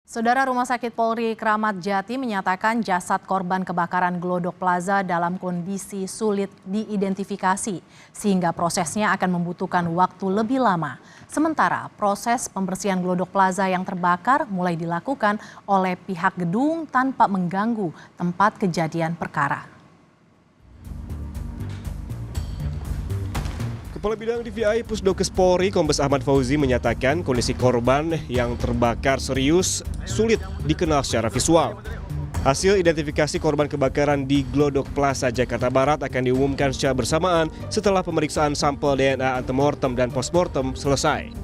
Saudara Rumah Sakit Polri Kramat Jati menyatakan jasad korban kebakaran Glodok Plaza dalam kondisi sulit diidentifikasi sehingga prosesnya akan membutuhkan waktu lebih lama. Sementara proses pembersihan Glodok Plaza yang terbakar mulai dilakukan oleh pihak gedung tanpa mengganggu tempat kejadian perkara. Kepala Bidang DVI Pusdokes Polri Kombes Ahmad Fauzi menyatakan kondisi korban yang terbakar serius sulit dikenal secara visual. Hasil identifikasi korban kebakaran di Glodok Plaza, Jakarta Barat akan diumumkan secara bersamaan setelah pemeriksaan sampel DNA antemortem dan postmortem selesai.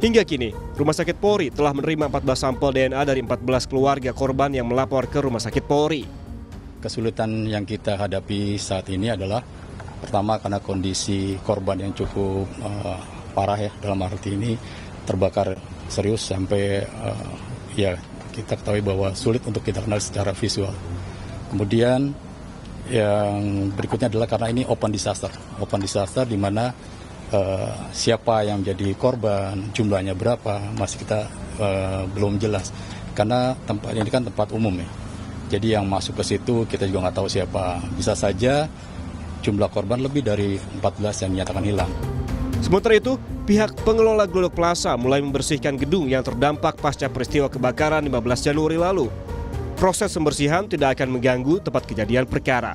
Hingga kini, Rumah Sakit Polri telah menerima 14 sampel DNA dari 14 keluarga korban yang melapor ke Rumah Sakit Polri. Kesulitan yang kita hadapi saat ini adalah pertama karena kondisi korban yang cukup parah ya, dalam arti ini terbakar serius sampai ya kita ketahui bahwa sulit untuk kita kenal secara visual. Kemudian yang berikutnya adalah karena ini open disaster di mana siapa yang menjadi korban, jumlahnya berapa masih kita belum jelas karena tempat ini kan tempat umum ya. Jadi yang masuk ke situ kita juga nggak tahu siapa. Bisa saja jumlah korban lebih dari 14 yang dinyatakan hilang. Sementara itu, pihak pengelola Glodok Plaza mulai membersihkan gedung yang terdampak pasca peristiwa kebakaran 15 Januari lalu. Proses pembersihan tidak akan mengganggu tempat kejadian perkara.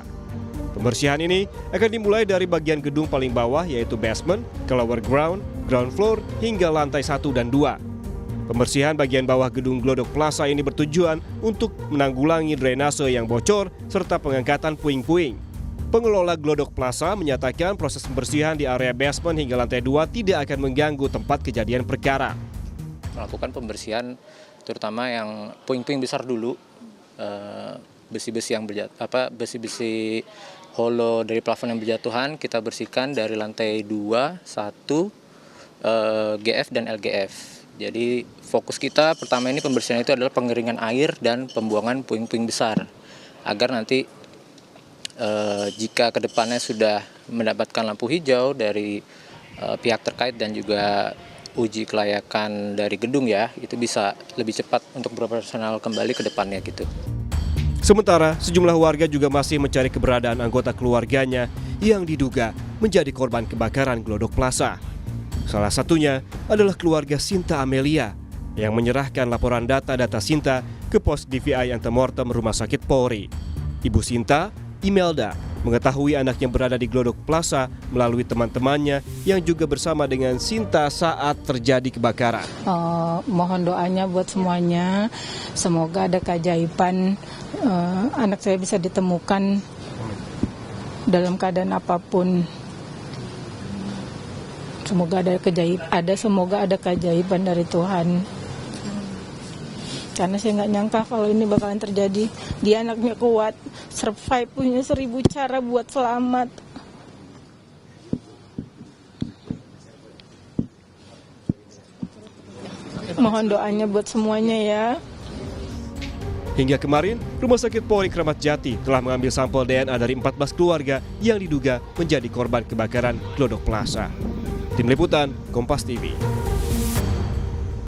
Pembersihan ini akan dimulai dari bagian gedung paling bawah yaitu basement, ke lower ground, ground floor, hingga lantai 1 dan 2. Pembersihan bagian bawah gedung Glodok Plaza ini bertujuan untuk menanggulangi drainase yang bocor serta pengangkatan puing-puing. Pengelola Glodok Plaza menyatakan proses pembersihan di area basement hingga lantai 2 tidak akan mengganggu tempat kejadian perkara. Melakukan pembersihan terutama yang puing-puing besar dulu, besi-besi yang besi-besi holo dari plafon yang berjatuhan kita bersihkan dari lantai 2, 1, GF dan LGF. Jadi fokus kita pertama ini pembersihan itu adalah pengeringan air dan pembuangan puing-puing besar agar nanti jika kedepannya sudah mendapatkan lampu hijau dari pihak terkait dan juga uji kelayakan dari gedung ya, itu bisa lebih cepat untuk beroperasional kembali ke depannya gitu. Sementara sejumlah warga juga masih mencari keberadaan anggota keluarganya yang diduga menjadi korban kebakaran Glodok Plaza. Salah satunya adalah keluarga Sinta Amelia yang menyerahkan laporan data-data Sinta ke pos DVI Antemortem Rumah Sakit Polri. Ibu Sinta, Imelda, mengetahui anaknya berada di Glodok Plaza melalui teman-temannya yang juga bersama dengan Sinta saat terjadi kebakaran. Mohon doanya buat semuanya, semoga ada keajaiban, anak saya bisa ditemukan dalam keadaan apapun. Semoga ada keajaiban dari Tuhan. Karena saya nggak nyangka kalau ini bakalan terjadi. Dia anaknya kuat, survive, punya 1000 cara buat selamat. Mohon doanya buat semuanya ya. Hingga kemarin, Rumah Sakit Polri Kramat Jati telah mengambil sampel DNA dari 14 keluarga yang diduga menjadi korban kebakaran Glodok Plaza. Tim Liputan, Kompas TV.